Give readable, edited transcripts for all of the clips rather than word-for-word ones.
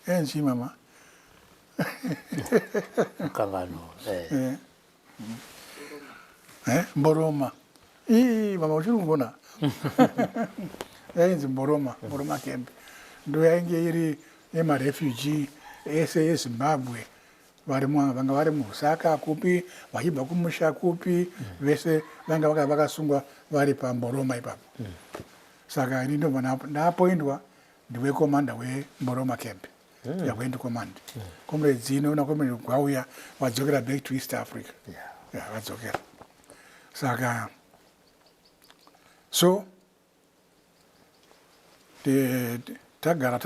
enzi mama kangano Mboroma mama uchirungona enzi Mboroma camp ndo yainge iri refugee ese yeZimbabwe vanga vari muRusaka kupi vachibva kumusha kupi vese vanga vakasungwa vari paMboroma ipapo saka ini ndo ndapoindwa ndiwe commander weMboroma camp went command comrades inoona comrade Gwauya vadzokera back to East Africa vadzokera saka so tagara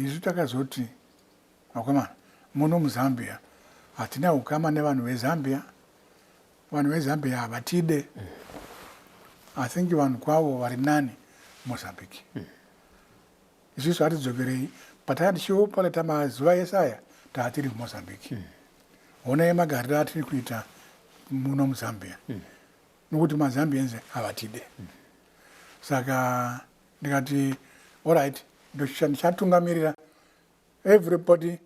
isu takazoti akomana muno muZambia hatina ukama nevanhu veZambia havatide I think vanhu kwavo vari nani Mozambique isusu hatidzokerei patakati chiopaleta mazuva ese aya taatiri kuMozambique honai magariro atiri kuita muno muZambia nokuti maZambians havatide saka ndikati alright ndichatungamirira everybody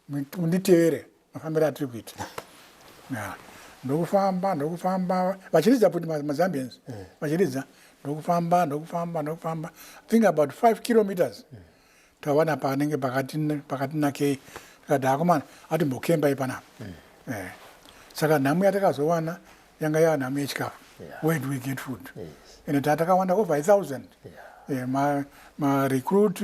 munditevere mafambiro atiri kuita ndokufamba vachiridza kuti maZambians vachiridza ndokufamba think about 5 kilometers tawana panenge pakati nakei tikati akomana atimbokembai panapa saka nhamu yatakazowana yanga yava nhamu yechikafu where do we get food and tatakawanda over 1,000 marecruit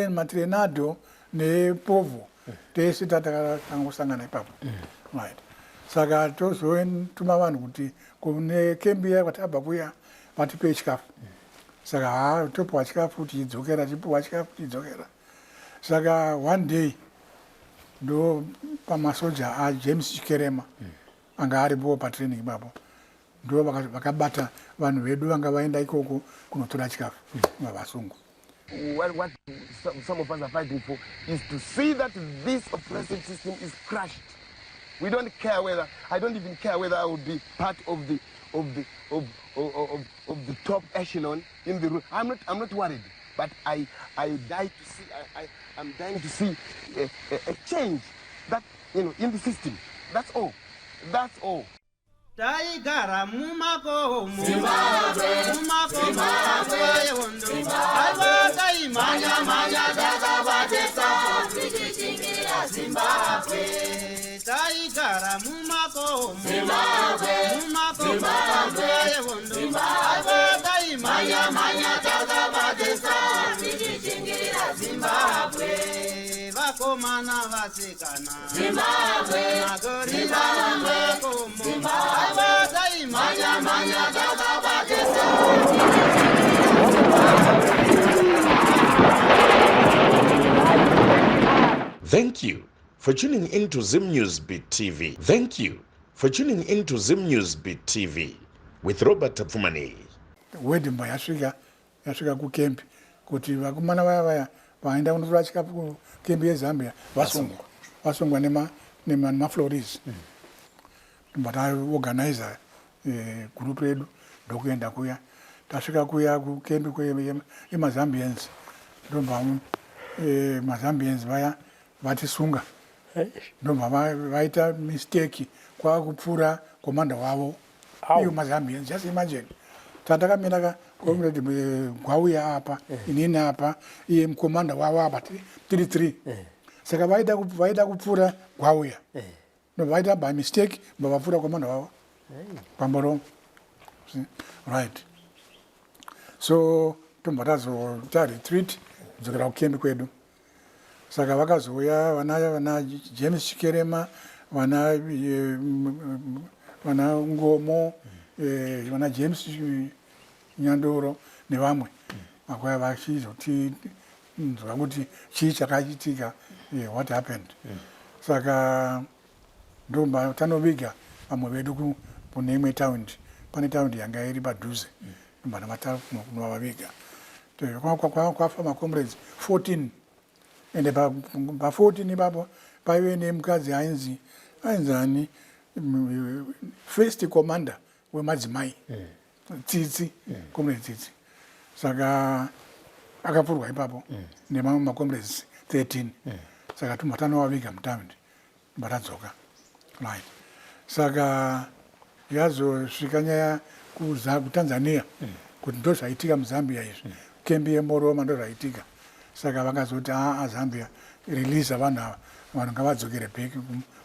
matrenado nepovo tese tatakangosangana ipapo right saka tozotuma vanhu kuti kune kembi iya kwatabva kuya vatipe chikafu saka topiwa chikafu tichidzokera saka one day ndo pamasoja aJames Chikerema anga aripo patraining ipapo ndo vakabata vanhu vedu vanga vaenda ikoko kunotora chikafu vavasungu. What some of us are fighting for is to see that this oppressive system is crushed. We don't care whether I don't even care whether I would be part of the top echelon in the room. I'm not worried, but I'm dying to see a change that in the system. That's all. Taigara mumako manya dakabatesa tichichingira Zimbabwe taigara mumako manya dakabatesa tichichingira Zimbabwe vakomana vasikana magori manya dakabatesa Thank you for tuning into Zim News Beat TV. Thank you for tuning into Zim News Beat TV with Robert Tapfumani. Wedimba yasvika kukempi kuti vakomana vaya vaenda kunotora chikafu kukempi yeZambia vasungwa nemafloris but organizer group redu ndokuenda kuya tasvika kuya kukempi yemaZambians ndomba maZambians vaya vatisunga ndomba vaita mistake kwakupfura komanda wavo iyo maZambians just imagine tatakamira comrade Gwauya apa inini apa iye mukomanda wavo apa 3 saka vaida kupfura Gwauya vaita by mistake vapfura komanda wavo paMboroma right so tomba tazota retreat kudzokera kukembi kwedu saka vakazouya vana James Chikerema vana Ngomo vana James Nyandoro nevamwe vakwaya vachizotizwa kuti chii chakachitika what happened saka ndomba tanoviga vamwe vedu kune imwe taundi pane taundi yanga iri padhuze ndomba kunovaviga kwafa macomrades 14 ende pa14 ipapo paive nemukadzi ainzi ani first commander wemadzimai Tsitsi comrade Tsitsi saka akapfurwa ipapo nemamwe macomrades 13 saka tumbatanowaviga mutaundi mbatadzoka right saka yazosvika nyaya kutanzania kuti ndo zvaitika muzambia izvi kembi yemoroma ndo zvaitika saka vakazoti zambia release vanhu ava vanhu ngavadzokere back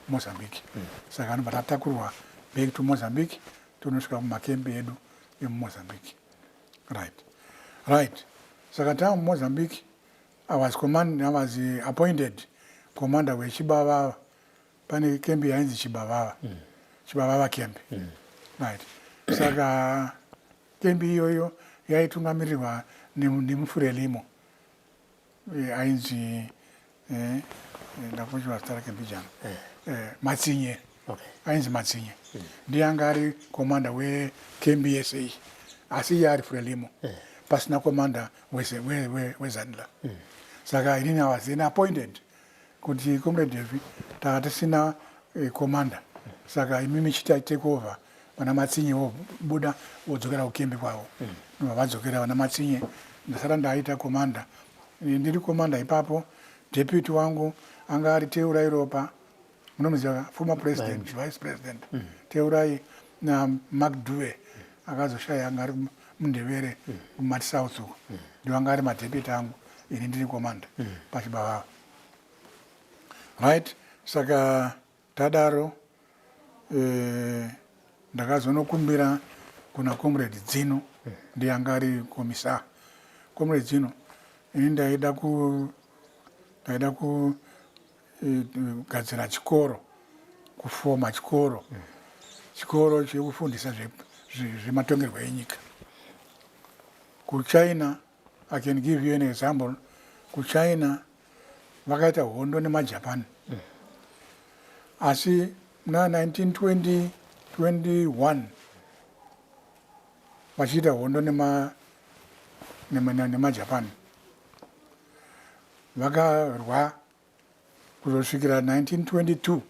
kumozambique saka anobva tatakurwa back to mozambique tonosvika kumakembi edu emumozambique right saka tava mumozambique I was appointed commander wechibavava pane kembi yainzi chibavava kembi right saka kembi iyoyo yaitungamirirwa nemufurelimo ainzi ndakuchiva zita rake mbijana Matsinye ainzi Matsinye ndiye anga ari komanda wekembi yese iyi asi iye ari Frelimo pasina komanda wezanla saka inini I was then appointed kuti comrade Devi tisina komanda saka imimi chita take over vana Matsinye vobuda vodzokera kukembi kwavo vadzokera vana Matsinye ndasara ndaita komanda ndiri komanda ipapo deputy wangu anga ari Teurai Ropa munomuziva former president vice president Teurai na Mark Dube akazoshaya anga ari mundevere kumati south uko ndio anga ari madeputy angu ini ndiri komanda pachibavava right saka tadaro ndakazonokumbira kuna comrade Dzino ndiye anga ari komisa comrade Dzino ini ndaida kugadzira chikoro kufoma chikoro chekufundisa zvematongerwo enyika kuchina. I can give you an example. Kuchina vakaita hondo nemajapan asi na 1921 vachiita hondo nemajapan vakarwa kuzosvikira 1922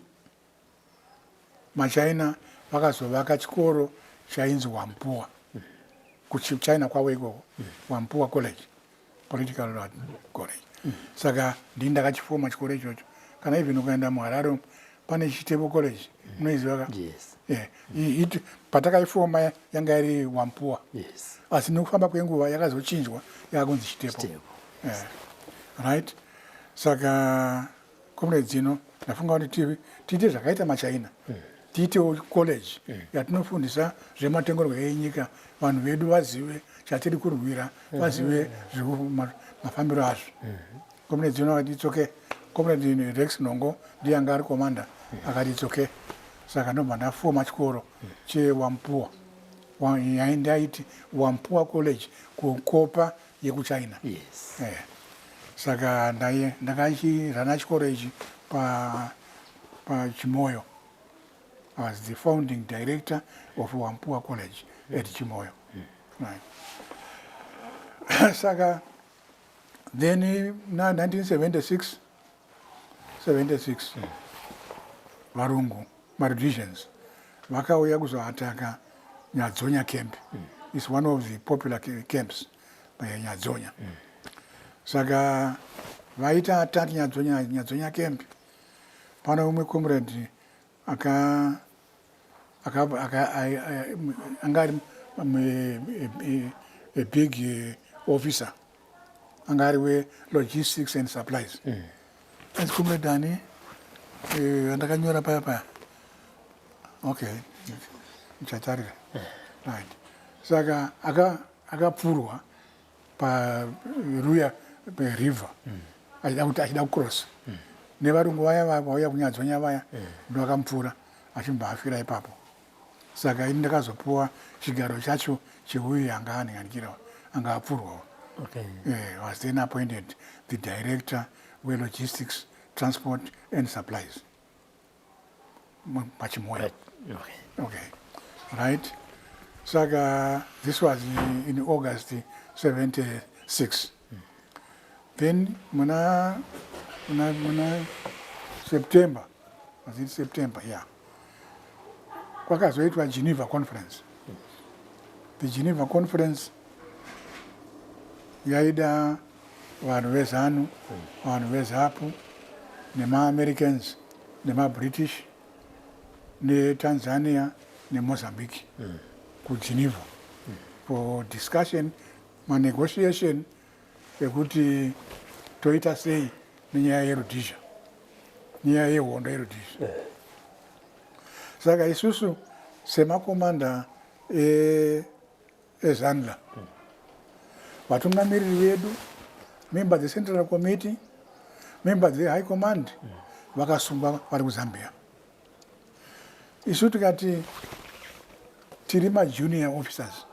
machina vakazovaka chikoro chainzi Whampoa kuchina kwavo ikoko Whampoa College Political Law College saka ndini ndakachifoma chikoro ichocho kana even ukaenda muHarare pane Chitepo College munoiziva patakaifoma yanga iri Whampoa asi nekufamba kwenguva yakazochinjwa yakakunzi Chitepo right saka comrades Dzino ndafunga kuti tiite zvakaita machina tiitewo college yatinofundisa zvematongerwo enyika vanhu vedu vazive chatiri kurwira vazive mafambiro azvo comrades Dzino akati itsoke comrade Rex Nongo ndiye anga ari komanda akati itsoke saka ndobva ndafoma chikoro cheWhampoa yaindaiti Whampoa College kukopa yekuchina saka ndakachirana chikoro ichi paChimoyo. I was the founding director of Whampoa College at Chimoyo. Right. Saka then in 1976 varungu marudisians vakauya kuzoataka Nyadzonya camp. It's one of the popular camps by Nyadzonya. Saka vaita attack Nyadzonya camp. Pana umwe comrade angari a big officer angari we logistics and supplies as comrade Dani andakanyora papa okay chatarira right saka akapfurwa pa Ruya river achida kucross nevarungu vaya vauya kuNyadzonya vaya ndo akamupfura achimbva afira ipapo saka ini ndakazopuwa chigaro chacho cheuyu anga anhanganikira anga apfurwawo was then appointed the director we logistics transport and supplies pachimoyo right saka this was in August 76 then muna September, was it September? Yeah. Kwakazoitwa Geneva Conference. The Geneva Conference yaida vanhu vezanu vanhu vezapu nema-americans nema-british netanzania nemozambique kugeneva for discussion manegotiation ekuti toita sei nenyaya yerudhizha nyaya yehondo yerudhizha saka isusu semakomanda ezanla vatungamiriri vedu member dzeCentral Committee member dzeHigh Command vakasungwa vari kuZambia. Isu tikati tiri majunior officers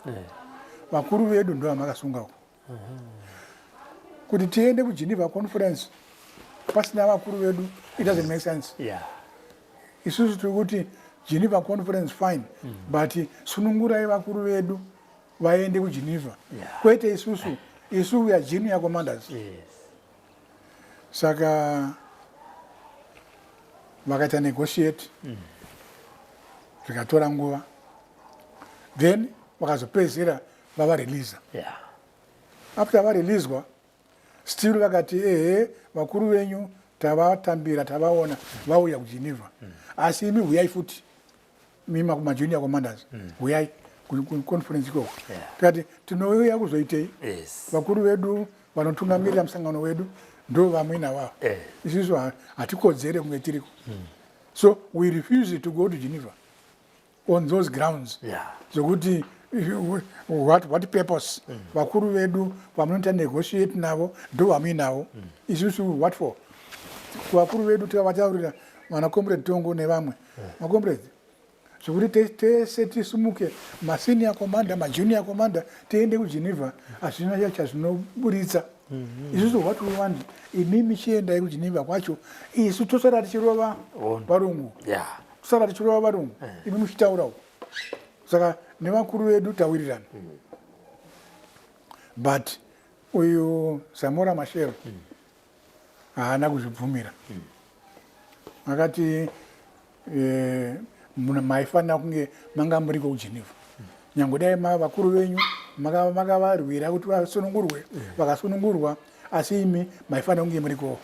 vakuru vedu ndo vamakasungwa kuti tiende kuGeneva conference pasina vakuru vedu it doesn't make sense. Isusu tiri kuti Geneva conference fine but sunungurai vakuru vedu vaende kuGeneva kwete isusu we are junior commanders. Saka vakaita negotiate zvikatora nguva then vakazopedzera vavareleasa after vareleaswa still vakati vakuru venyu tavatambira tavaona vauya kuGeneva asi imi huyai futi mima kumajunior commanders huyai conference ikoko tikati tinouya kuzoitei vakuru vedu vanotungamirira musangano wedu ndo vamwe navavo isusu hatikodzere kunge tiriko so we refuse to go to Geneva on those grounds zokuti what purpose vakuru vedu vamunoita negotiate navo ndo vamwe navo isusu what for vakuru vedu tikavataurira vana comrade Tongo nevamwe macomrade zvokuti tese tisumuke masenior commander majunior commander tiende kuGeneva hazvina chazvinoburitsa isusu what we want imimi chiendai kuGeneva kwacho isu tosara tichirova varungu tosara tichirova varungu imi muchitaura uko saka nevakuru vedu tawirirana but uyu Samora Machel haana kuzvibvumira akati maifanira kunge manga muriko kuGeneva nyange dai vakuru venyu makavarwira kuti vasunungurwe vakasunungurwa asi imi maifanira kunge muriko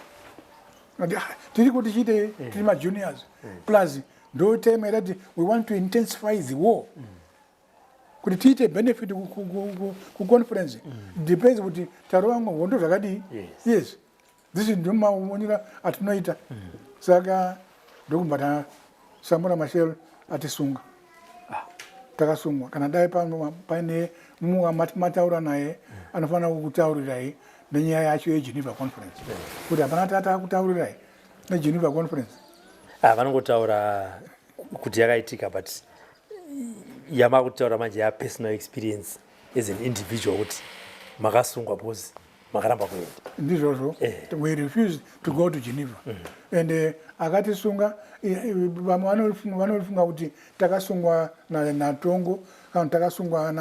tiri kuti tichiite tiri majuniors plus ndo time yarati we want to intensify the war kuti tiite benefit kuconference depends kuti tarova hondo zvakadii yes this ndio maonera atinoita saka ndokumbata Samora Machel atisunga takasungwa kana dai paine mumwe mataura naye anofanira kukutaurirai nenyaya yacho yeGeneva conference kuti hapana tata kutaurirai neGeneva conference vanongotaura kuti yakaitika but yamakutaura manje yapersonal experience as an individual kuti makasungwa because makaramba kuenda ndizvozvo we refuse to go to Geneva and akatisunga vamwe vanofunga kuti takasungwa naTongo kana takasungwa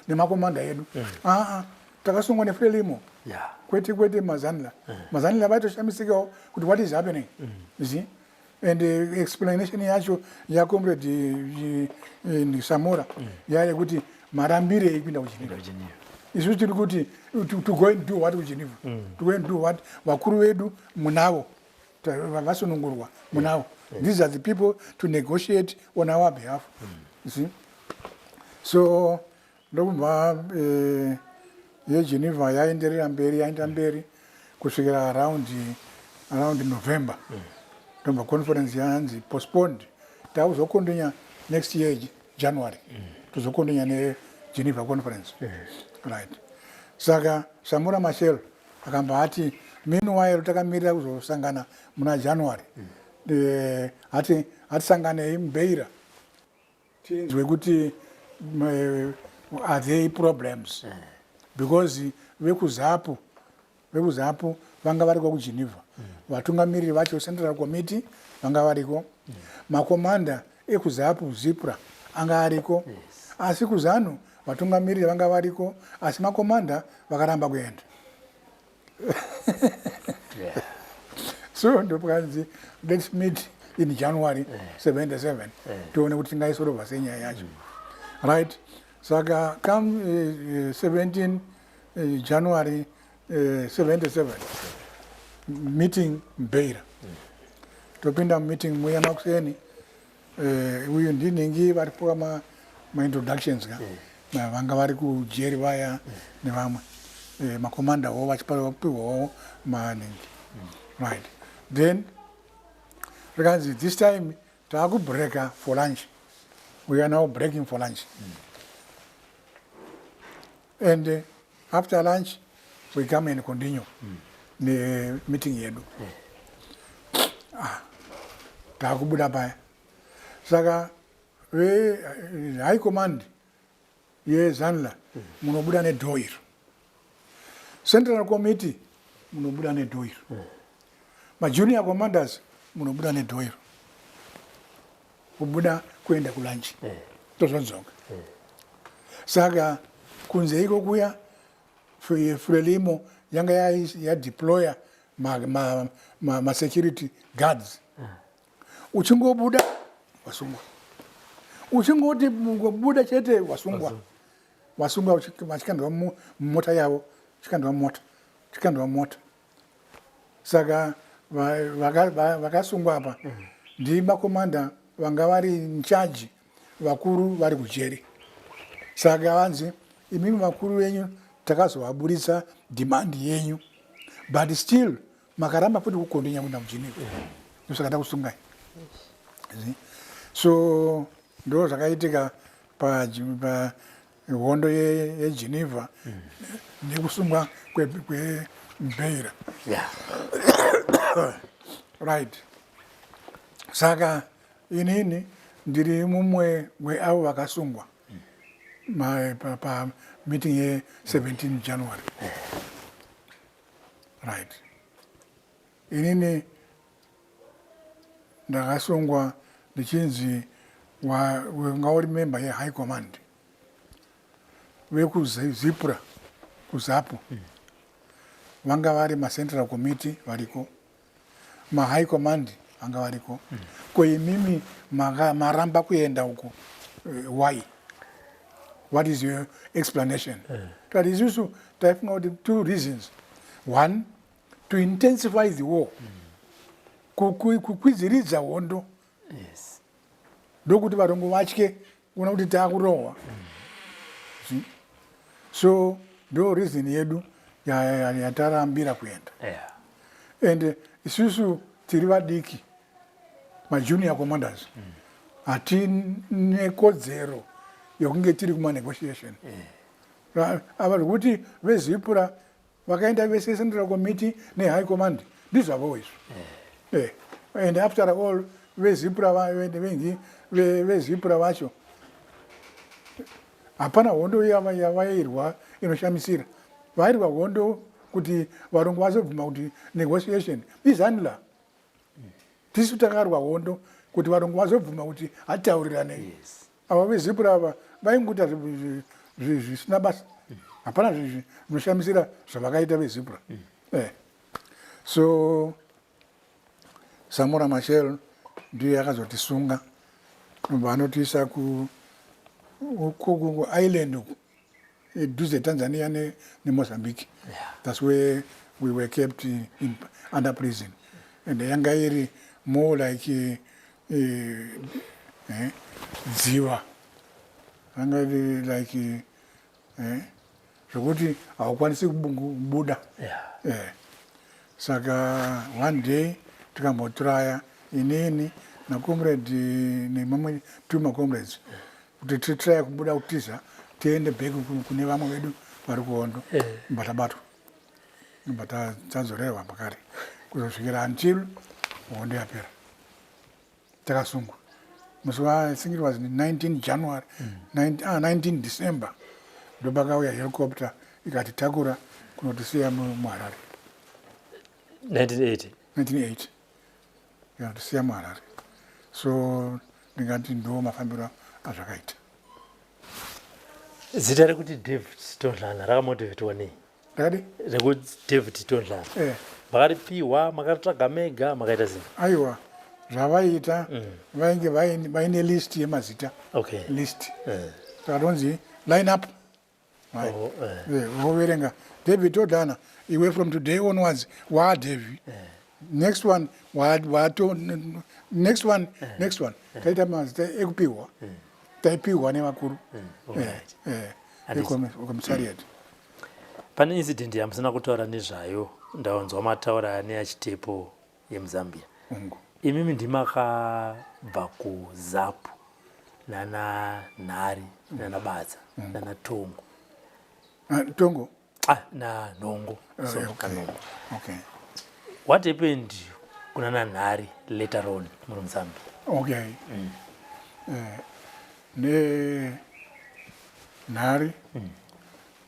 nemakomanda edu takasungwa neFrelimo kwete mazanla vaitoshamisikawo kuti what is happening you see and explanation yacho yaComrade Samora yayekuti marambire ekuenda kuGeneva isu tiri kuti to go and do what kuGeneva to go and do what vakuru vedu munavo vasunungurwa munavo these are the people to negotiate on our behalf you see so ndokubva yeGeneva yaenderera mberi kusvikira around November ndobva conference yanzi postponed takuzokondonya next year January tozokondonya neGeneva conference right saka Samora Machel akamba ati meanwhile takamirira kuzosangana muna January hatisangane muBeira tinzwe kuti are there problems because vekuzapu vanga variko kuGeneva vatungamiriri vacho Central Committee vanga variko makomanda ekuzapu Zipra anga ariko asi kuZANU vatungamiriri vanga variko asi makomanda vakaramba kuenda so ndopakanzi let's meet in January 77 tione kuti tingaisorova senyaya yacho right saka come 17 January 77 meeting Mbeira topinda meeting muya makuseni uyu ndinhingi varipuwa ma introductions ka vanga vari kujeri vaya nevamwe makomanda wo vachipiwawo maningi right then vikanzi this time taakubreaka for lunch. We are now breaking for lunch. And after lunch, we come and continue the meeting yedu. Taakubuda paya. Saka, we high command, ye Zanla, munobuda ne doir. Central committee, munobuda ne doir. Ma junior commanders, munobuda ne doir. Kubuda kwenda kulanchi tozonzonga saka kunze iko kuya Frelimo yanga ya deploya ma security guards uchingobuda wasungwa uchingoti buda chete wasungwa vachikandwa mota yavo chikandwa mota saka vakasungwa apa ndi makomanda vanga vari in charge vakuru vari kujeri saka vanzi imimi vakuru venyu takazovaburitsa demand yenyu but still makaramba futi kukondinya kuenda mugeneva ndosaka takusungai so ndo zvakaitika pahondo yegeneva nekusungwa kwembeira right saka inini ndiri mumwe weavo vakasungwa pa meeting ye 17 January. Right. Inini ndakasungwa ndichinzi ngauri member ye high command vekuzipura kuzapu vanga vari macentral committee variko ma high command vanga variko koimimi maramba kuenda uko why what is your explanation that is also typing out 2 reasons. One, to intensify the war kukwidziridza hondo ndokuti varongo vatye kuona kuti taakurohwa so ndo reason yedu yatarambira kuenda and isusu tiri vadiki majunior commanders hatine kodzero yokunge tiri kumanegotiation ava zvokuti vezipura vakaenda vese central committee nehigh command ndizvavo izvo and after all vezipura vengi vezipura vacho hapana hondo yavairwa inoshamisira vairwa hondo kuti varongo vazobvuma kuti negotiation izanila tisu takarwa hondo kuti varongo vazobvuma kuti hatitaurirane ava vezipura ava vainguta zvisina basa hapana zvinoshamisira zvavakaita vezipura so Samora Machel ndiye akazotisunga vanotiisa ku island duze Tanzania neMozambique. That's where we were kept under prison and yanga iri more like dziva yanga iri like zvokuti haukwanisi kubuda saka one day tikambotraya inini nacomrade nemamwe 2 macomrades kuti titraya kubuda kutiza tiende back kune vamwe vedu vari kuhondo mbatabatwa mbata tadzorerwa pakare kuzosvikira until hondo yapera takasungwa musi I think it was 19 January 19 December ndo pakauya helicopter ikatitakura kunotisiya muHarare 1980 ikatisiya muHarare so ndingati ndo mafambiro azvakaita. Zita rekuti David Tondlana rakamotivetiwa nei? Rakadi? Rekuti David Tondlana. Makaripiwa, makaritsvaga mega, makaita sei? Aiwa, zvavaita vainge vaine list yemazita. Okay. List. Saka tonzi line up right? Woverenga David Odana, iwe from today onwards, wa David. Next one, next one. Taita mazita ekupiwa. Taipiwa ne makuru. Commissariat. Pane incident yamusina kutaura nezvayo ndawanzwa mataura neachitepo yemuZambia. Imimi ndimakabva kuZAPU nana Nhari nana Badza nana Tongo. Tongo? Na Nongo. So, Kanongo. Okay. What happened kunana Nhari later on in Zambia? Okay. Ne Nhari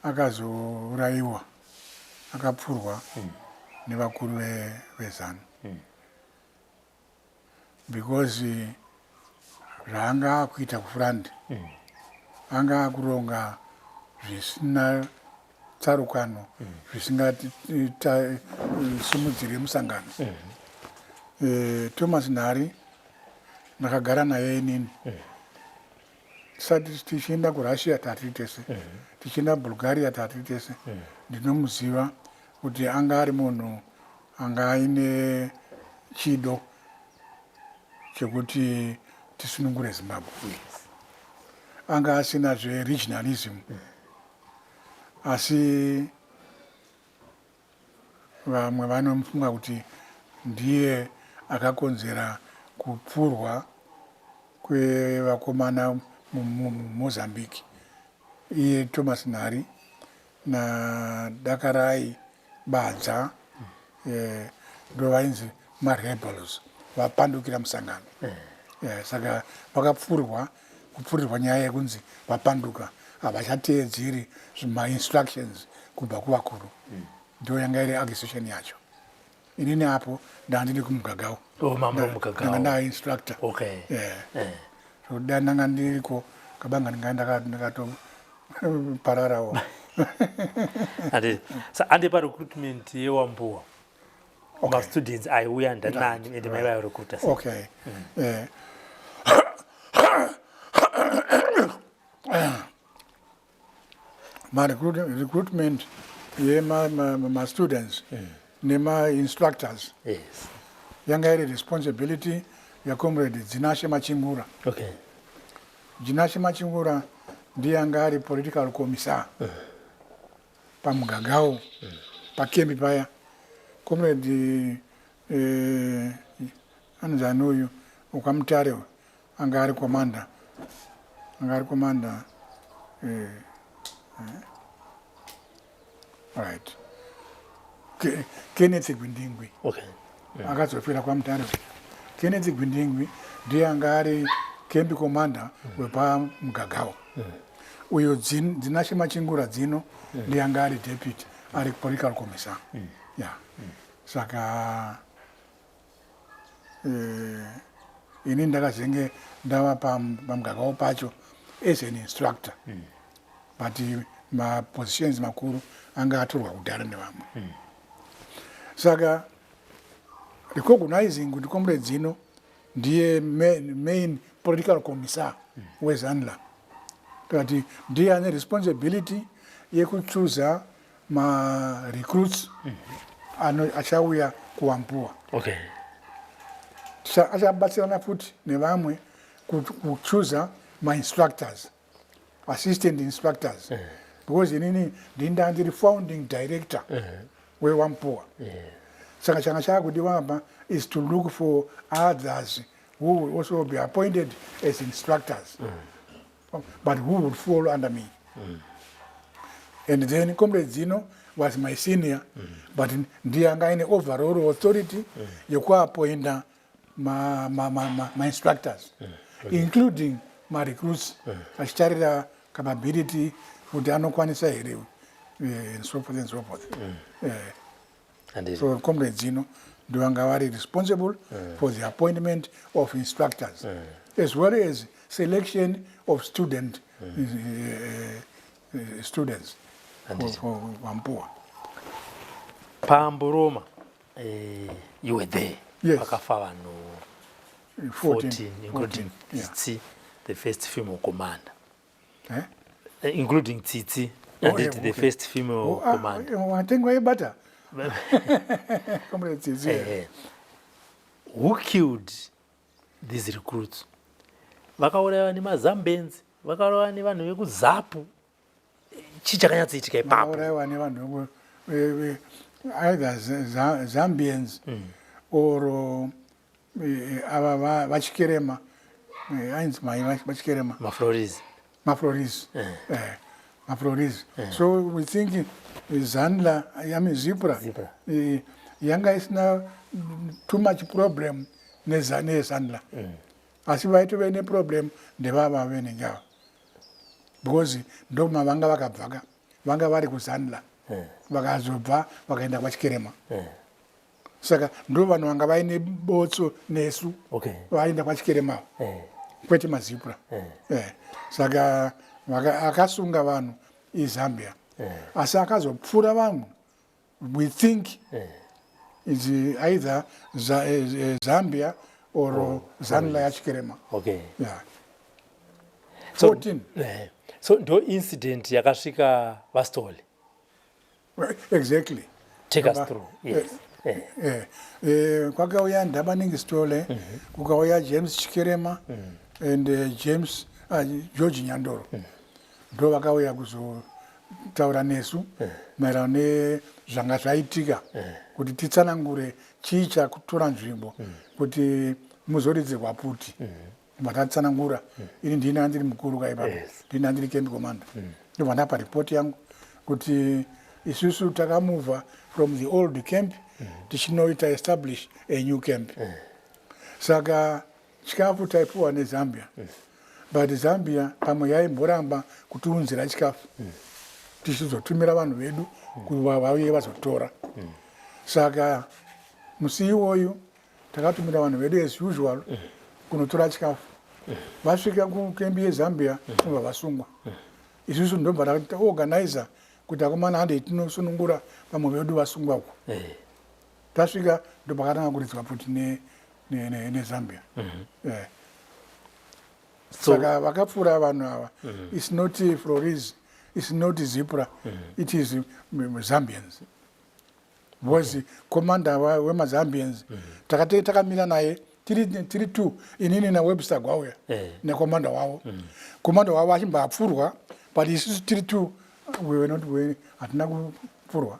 akazouraiwa akapfurwa nevakuru veZANU because zvaanga akuita kufrandi anga akuronga zvisina tsarukano zvisingasimudzire musangano. Thomas Nhari ndakagara naye inini tisati tichienda kuRussia tatiri tese tichienda Bulgaria tatiri tese ndinomuziva kuti anga ari munhu anga aine chido chekuti tisunungure Zimbabwe. Anga asina zveregionalism asi vamwe vanomufunga kuti ndiye akakonzera kupfurwa kwevakomana muMozambique. Iye Thomas Nhari naDakarai Badza ndovainzi marebels vapandukira musangano. Saka kupfurirwa nyaya yekunzi vapanduka havachateedzeri instructions kubva kuvakuru. Ndo yanga iri accusation yacho. Inini apo ndandiri kumugagao. Ndanga ndaa instructor. Okay. So ndanga ndiriko kabanga ndakato pararawo. Ande pa recruitment yeWambuwa. Ma students aiuya ndanani ende maiva recruiter. Okay. My recruitment my students my instructors. Yes. Yanga iri responsibility ya comrade Dzinashe Machingura. Okay. Dzinashe Machingura ndiye anga ari political commissar pamugagao pakembi paya. Comrade anzani uyu ukamutare anga ari commander. Right. Kenneth Gwindingwi. Okay. Akazofira kwamutare. Kenneth Gwindingwi ndiye anga ari camp commander wepamugagao. Uyo Dzinashe Machingura dzino ndiye anga ari deputy ari political commissar. Yeah. Saka ini ndakazenge ndava pamugagao pacho as an instructor. But ma positions makuru anga atorwa kudhara nevamwe. Saka recognizing kuti comrade dzino ndiye main political commissar weZanla. Kati ndiye ane responsibility yekuchuza ma recruits achauya kuWambuwa. Okay. Achabatsirana futi nevamwe kuchuza ma instructors, assistant instructors. Because inini ndiri founding director weWambuwa. Saka changa chakudiwa is to look for others who will also be appointed as instructors, but who would fall under me. And then Comrade Zino was my senior, but ndiye anga ine overall authority yekuappointa my instructors, including my recruits, achitarira capability kuti anokwanisa here, and so forth and so forth. So Comrade Zino ndiye anga vari responsible for the appointment of instructors, as well as selection of students for Wambuwa. Pamburoma, you were there. Yes. Pakafa 14, including Tsitsi, the first female commander. Including Tsitsi, And it's the first female commander. Watengwa ibata. Comrades, yeah. Who killed these recruits? Vakaurayiwa nemazambians, vakaurayiwa nevanhu vekuzapu. Chii chakanyatsoitika ipapo? Vakaurayiwa nevanhu either Zambians or ava vachikerema. Ainzi mai vachikerema. Mafloris. So we think Zandla, Zipra, yanga isina too much problem nezandla. Asi vaiti vene problem ndevava vene ngawa. Because ndoma vanga vakabvaka, vanga vari kuzandla. Vakazobva vakaenda kwachikerema. Saka ndo vanhu vanga vaine botso nesu vaenda kwachikerema. Kwete mazipra. Saka akasunga vanhu iZambia. Asi akazopfura vanhu. We think it's either Zambia or Zandla yachikerema. Yeah. 14. So ndo incident yakasvika Vastoli. Exactly. Take us through. Yes. Kwakauya Ndabaningi Stole, kukauya James Chikerema and James George Nyandoro. Ndo vakauya kuzotaura nesu maererano nezvanga zvaitika kuti titsanangure chii chakutora nzvimbo kuti muzoridzirwa puti. Vatatsanangura ini ndini andiri mukuru kaipapo, ndini andiri camp commander. Ndibva ndapa report yangu kuti isusu takamuvha from the old camp tichinoita establish a new camp. Saka chikafu taipuwa neZambia. But Zambia pamwe yaimboramba kutiunzira chikafu. Tichizotumira vanhu vedu kuti vauye vazotora. Saka musi iwoyu takatumira vanhu vedu as usual kunotora chikafu. Vasvika kukembi yeZambia vobva vasungwa. Isusu ndobva taorganizer kuti akomana hande tinosunungura vamwe vedu vasungwako. Tasvika ndobva katanga kuridzwa puti neZambia. Saka vakapfura vanhu ava. It's not Floris, it's not Zipra, it is Zambians. Because commander wemazambians takamira naye tiri two inini na Webster Gwauya nekomanda wavo. Komanda wavo achimbapfurwa, but isusu tiri two we were not hatina kupfurwa.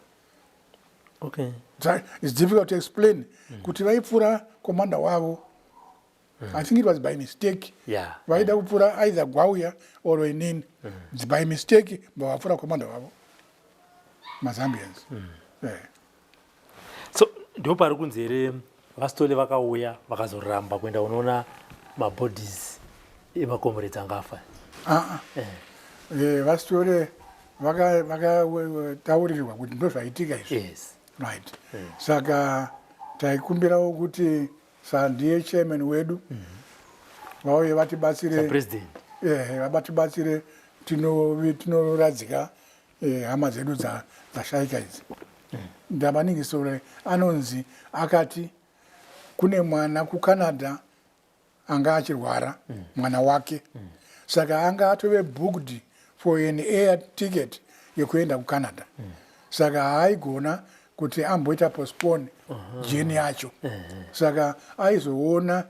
Okay. So it's difficult to explain. Kuti vaipfura komanda wavo. I think it was by mistake. Yeah. Vaida kupfura either Gwauya or inini. It's by mistake vapfura komanda wavo. Mazambians. So ndo pari kunzi here Vastole vakauya vakazoramba kuenda unoona mabodies emacomrades angafa. Vastole vakataurirwa kuti ndo zvaitika izvo. Yes. Right. Saka taikumbirawo kuti ndiye chairman wedu vauye vatibatsire president. Vatibatsire tinoradzika hama dzedu dzashaika idzi. Ndabaningi Stole anonzi akati kune mwana kuCanada anga achirwara mwana wake. Saka anga atove booked for an air ticket yekuenda kuCanada. Saka haigona kuti amboita postpone jeni yacho. Saka aizoona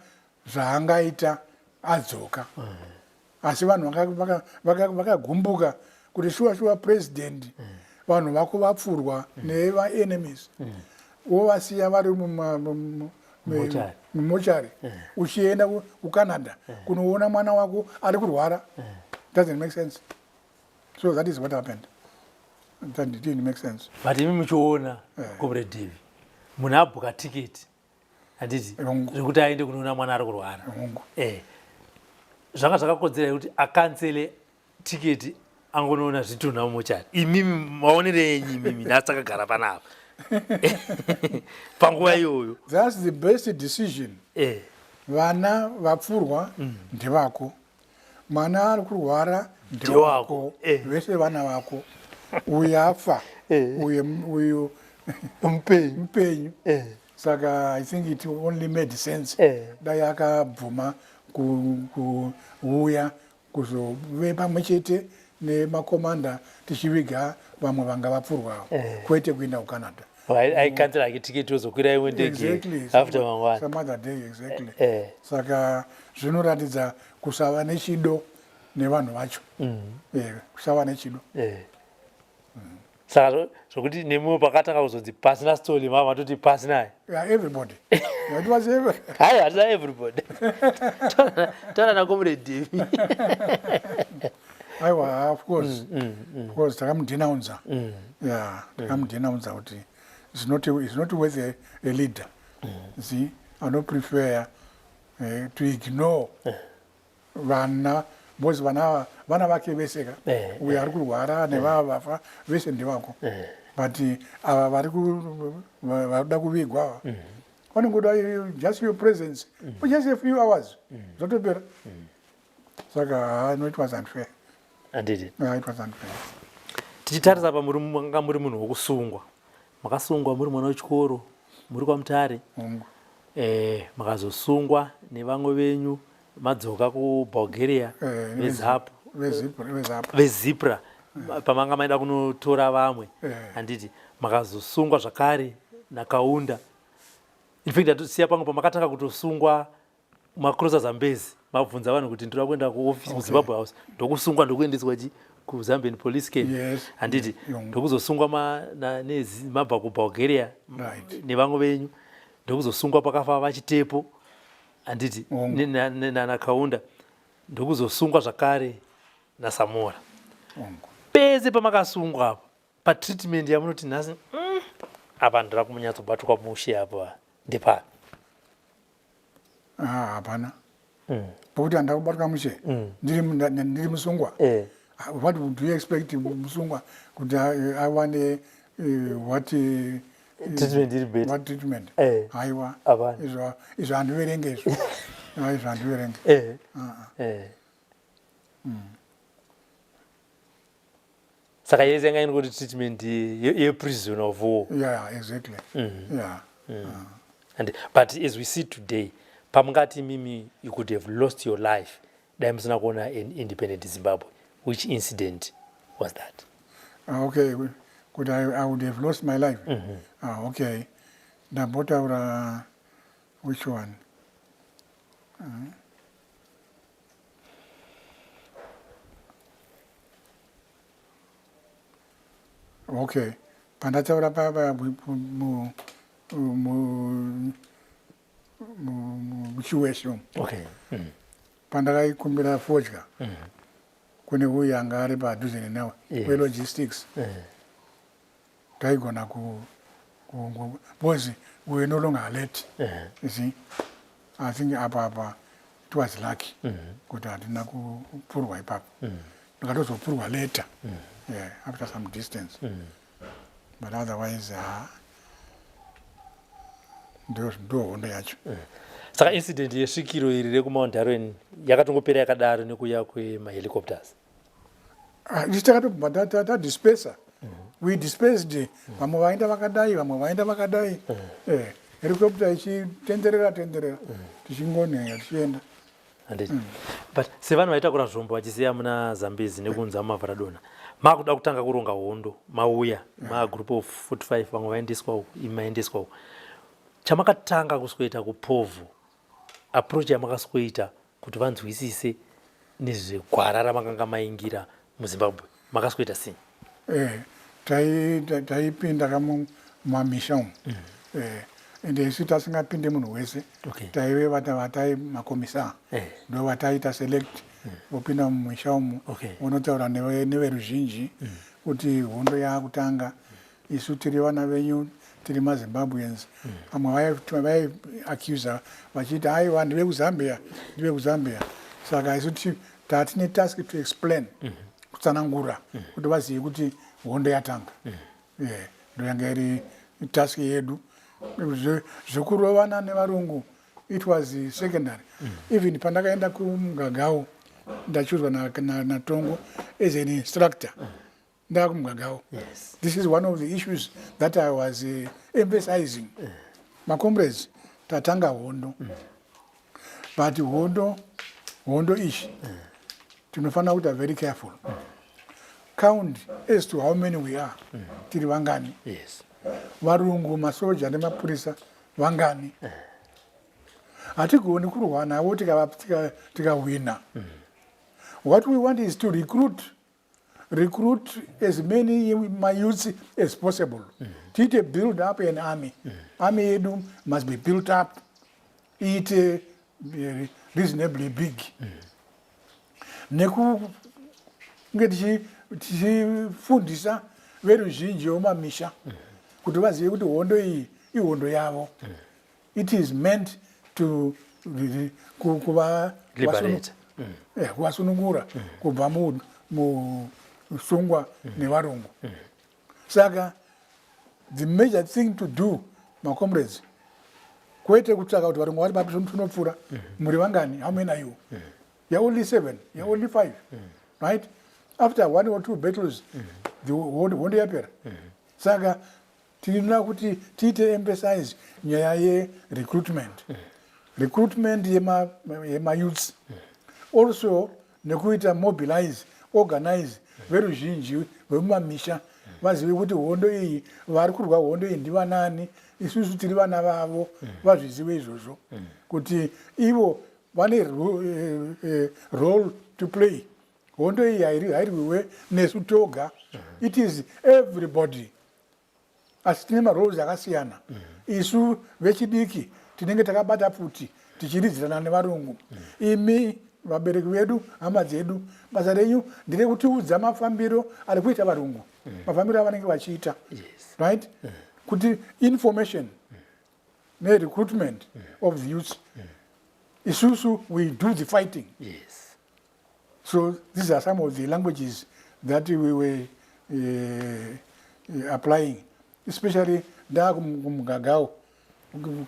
zvaangaita adzoka. Asi vanhu vakagumbuka kuti shuwa president vanhu vako vapfurwa neva enemies. Wovasiya vari mumochari uchienda kuCanada kunoona mwana wako ari kurwara. Doesn't make sense. So that is what happened. That didn't make sense. But imi muchiona Comrade Devi munhu abhuka tiketi handiti zvekuti aende kunoona mwana ari kurwara. Zvanga zvakakodzera kuti akansele tiketi angonoona zvitunha mumochari. Imimi maonere enyu mimi ndatsakagara panapa panguva iyoyo. That's the best decision. Vana vapfurwa ndevako, mwana ari kurwara ndewako, vese vana vako. Uyu afa, uyu mpenyu. Saka I think it only made sense. Dai akabvuma kuuya kuzove pamwe chete nemakomanda tichiviga vamwe vanga vapfurwawo kwete kuenda kucanada aikanzira ake tiketi wozokwira imwe ndege after mangwana some other day exactly saka zvinoratidza kusava nechido nevanhu vacho kusava nechido saka zvokuti nemuwo pakatanga kuzonzi pasina story mama matoti pasinayo everybody it was hayi hatina everybody tana comrade Devi aiwa of course takamudenounza takamudenounza kuti it's not worth a leader see I don't prefer to ignore vana because vana vake veseka uyo ari kurwara nevava vafa vese ndevako but ava varikuda kuvigwa vanongoda just your presence for just a few hours zvotopera saka no it was unfair andidi it was unfair tichitarisa pa manga muri munhu wokusungwa makasungwa muri mwana wechikoro muri kwaMutare makazosungwa nevamwe venyu madzoka kuBulgaria vezipra pamanga maida kunotora vamwe handiti makazosungwa zvakare naKaunda in fact atosiya pamwe pamakatanga kutosungwa makrosa Zambezi mabvunza vanhu kuti ndira kuenda kuoffice kuZimbabwe House ndokusungwa ndokuendeswa kuZambian Police Camp handiti ndokuzosungwa mabva kuBulgaria nevamwe venyu ndokuzosungwa pakafa vachitepo handiti naKaunda ndokuzosungwa zvakare naSamora pese pamakasungwa apa patreatment yamunoti nhasi apa ndira kumunyatsobatwa mushe apa ndepari hapana pokuti handina kubatwa mushe ndiri musungwa what do you expect musungwa kuti awane what treatment haiwa izvo handiverenge izvo izvo handiverenge saka yese yanga ine kuti treatment yeprisoner of war exactly and but as we see today pamungati mimi you could have lost your life dai musina kuona an independent Zimbabwe. Which incident was that? Okay, could I would have lost my life. Okay, ndambotaura which one? Okay, pandataura papa muchiwesho. Okay. Pandakaikumbira fodya. Kune uyu anga ari padhuze nenawe welogistics taigona because we were no longer alert you see I think apa it was lucky kuti hatina kupurwa ipapo ndakatozopurwa later after some distance but otherwise ndo hondo yacho saka incident yesvikiro iri rekumount Darwin yakatongopera yakadaro nekuya kwemahelicopters takatobva tadispersa we dispersed vamwe vaenda vakadai vamwe vaenda vakadai helicopter ichitenderera tichingoneya tichienda but sevanhu vaitakura zvombo vachisiya muna Zambezi nekunza muMavharadona makuda kutanga kuronga hondo mauya magroup of 45 vamwe vaendeswa uku imaendeswa uku chamakatanga kusweta kuPovu approach yamakasweta kuti vanzwisise nezvegwara ramakanga maingira muZimbabwe makasweta sei? taipinda mumamisha umu ende isu tasingapinde munhu wese taive vatai makomisa ndo vataita select vopinda mumisha umu vonotaura neveruzhinji kuti hondo yaakutanga isu tiri vana venyu tiri maZimbabweans vamwe vaiaccusa vachiti aiwa ndive kuzambia saka isu tatine task to explain kutsanangura kuti vazive kuti hondo yatanga ndo yanga iri task yedu zvekurovana nevarungu it was secondary even pandakaenda kumugagao ndachiudzwa naTongo as an instructor ndakumugagao this is one of the issues that I was emphasizing macomrades tatanga hondo but hondo ishi tinofanira kuita very careful count as to how many we are. Tiri vangani. Yes. Varungu, masoja nemapurisa vangani. Hatigoni kurwana navo tikawina. What we want is to recruit as many my youths as possible. To build up an army. Army yedu must be built up. It reasonably big. Neku tichifundisa veruzhinji vomamisha kuti vazive kuti hondo iyi ihondo yavo. It is meant to kuvasunungura kubva musungwa nevarungu. Saka the major thing to do, my comrades, kwete kutsvaka kuti varungu vari papi tunopfuura. Muri vangani? How many are you? You're only 7, you're only 5, right? After 1 or 2 battles, the hondo yapera. Saka tinoda kuti tiite emphasize nyaya ye-recruitment. Recruitment yema youths. Also, nekuita mobilize, organize veruzhinji vemumamisha vazive kuti hondo iyi vari kurwa hondo iyi ndivanani, isusu tiri vana vavo, vazvizive izvozvo kuti ivo vane role to play. Hondo iyi hairwiwe nesu toga. It is everybody. Asi tine maroles akasiyana. Isu vechidiki tinenge takabata pfuti tichiridzirana nevarungu. Imi vabereki vedu, hama dzedu, basa renyu nderekutiudza mafambiro ari kuita varungu. Mafambiro avanenge vachiita. Right? Kuti information ne-recruitment of the youth. Isusu, we do the fighting. Yes. So these are some of the languages that we were applying, especially Kumgagao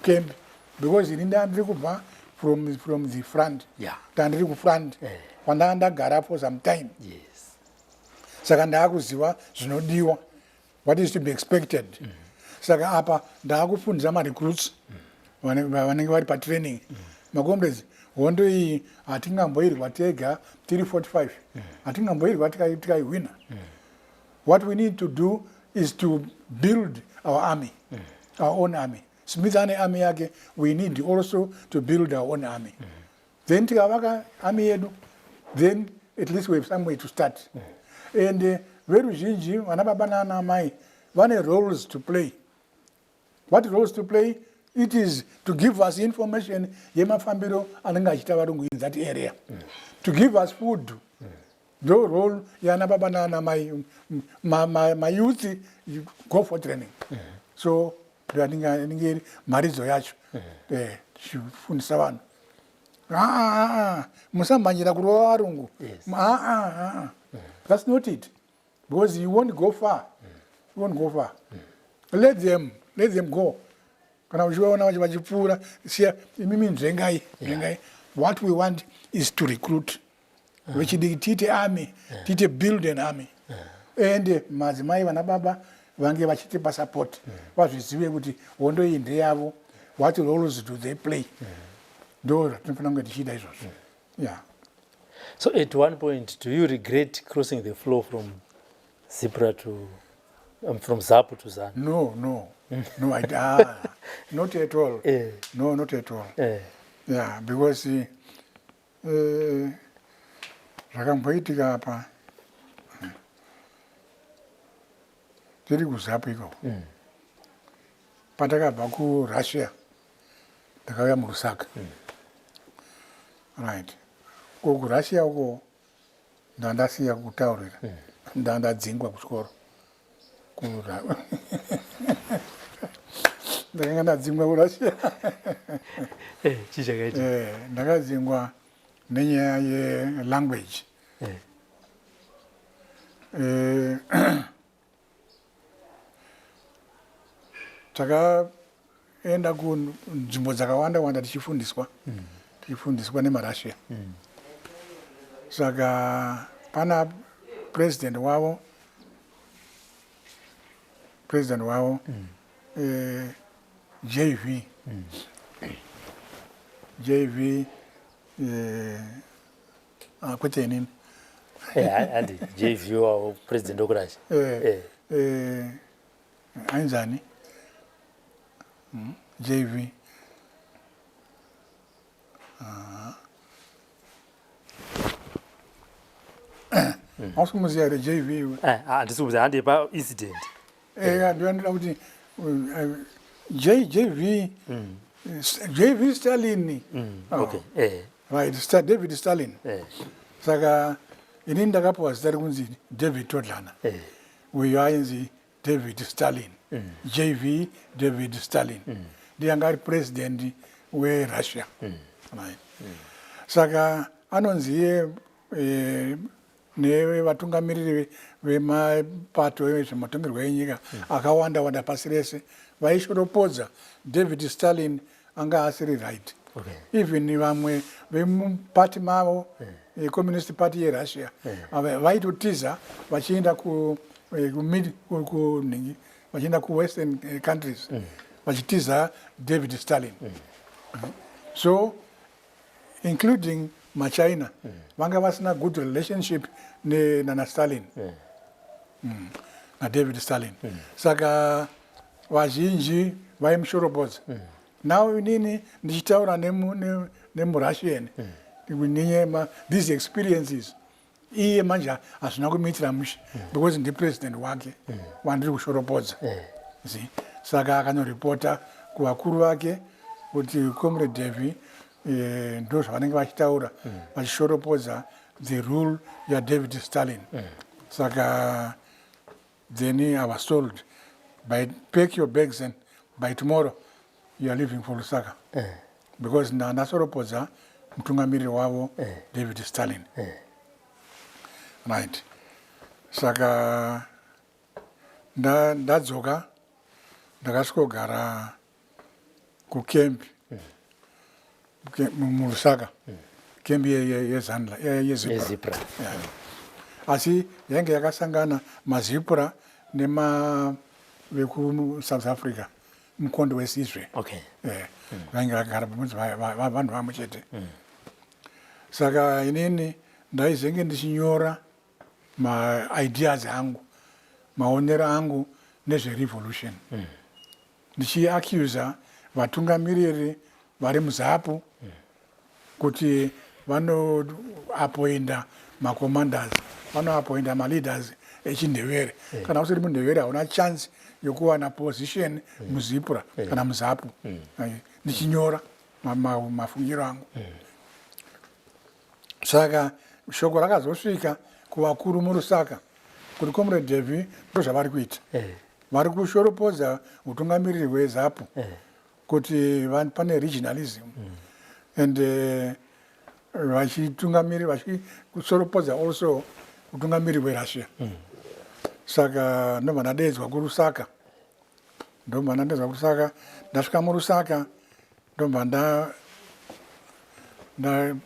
camp, because in India from the front. Yeah. Tandri front. Wanda gara for some time. Yes. Saka ndakuziva zvinodiwa, what is to be expected. Saka apa ndakufundisa ma-recruits vanenge vari pa-training. Makomrades, hondo iyi hatingamboirwa tega tiri 45. Hatingamboirwa tikaiwina. What we need to do is to build our army, our own army. Smith ane army yake, we need also to build our own army. Then tikavaka army yedu, then at least we have somewhere to start. And veruzhinji vanababa nana mai vane roles to play. What roles to play? It is to give us information yemafambiro anenge achita varungu in that area. To give us food. The role yana baba nana my youth you go for training. So ninge marizo yacho chifundisa vanhu. Musamanyira kurova varungu. That's not it. Because you won't go far. You won't go far. Let them go. Kana uchivaona vachipfuura siya imimi nzvengai. What we want is to recruit. Vechidiki tiite army, tiite build an army. And madzimai vana baba vange vachitipa support. Vazvizive kuti hondo iyi ndeyavo. What roles do they play? Ndo tinofanira kunge tichiita izvozvo. Yeah. So at one point, do you regret crossing the floor from Zipra to from Zapu to Zanu? No, not at all. No, not at all. Yeah, because zvakamboitika apa tiri kuZapu iko patakabva kuRussia takauya muRusaka. Right. KuRussia uko ndandasiya kutaurira ndandadzingwa kuchikoro ndakanga ndadzingwa kuRussia. Ndakadzingwa nenyaya yelanguage. Takaenda kunzvimbo dzakawanda tichifundiswa nemaRussia. Saka pana president wavo JV kwete inini handi JV wa president okurashi ainzani JV ausumuziya ere JV handisikubuza handi pa incident ndinoda kuti JV Stalin okay right David Stalin saka inini ndakapiwa zita rekunzi David Todlana uyo ainzi David Stalin JV David Stalin ndiyanga ari president weRussia right saka anonzi iye nevatungamiriri vemapato ezvematongerwo enyika akawanda wanda pasi rese vaishoropodza David Stalin anga asiri right even vamwe vemupati mavo communist party yeRussia vaitotiza vachienda vachienda kuwestern countries vachitiza David Stalin so including maChina vanga vasina good relationship nana Stalin naDavid Stalin saka vazhinji vaimushoropodza now inini ndichitaura nemuRussian ninye these experiences iye manje hazvina kumuitira mushe because ndipresident wake wandiri kushoropodza saka akanoripota kuvakuru vake kuti comrade Devi ndo zvavanenge vachitaura vachishoropodza the rule yaDavid Stalin saka then I was told by pack your bags and by tomorrow you are leaving for Lusaka because ndasoropodza mutungamiriri wavo David Stalin right saka ndadzoka ndakasvikogara kukembi muRusaka kembi yezipra asi yange yakasangana mazipra vekuSouth Africa mukondo wesizwe vange vagara pamudzi vanhu vamwe chete saka inini ndaizenge ndichinyora maideas angu maonero angu nezverevolution ndichiacusa vatungamiriri vari muZAPU kuti vanoapoinda macommanders vanoapoinda maleaders echindevere kana usiri mundevere hauna chance yokuwana position muZipra kana muZAPU ndichinyora mafungiro angu saka shoko rakazosvika kuvakuru muRusaka kuti comrade Devi ndozvavari kuita vari kushoropodza utungamiriri hweZAPU kuti pane regionalism and vachitungamiriri vachikusoropodza also utungamiriri hweRussia saka ndobva ndadedzwa kuRusaka ndasvika muRusaka ndobva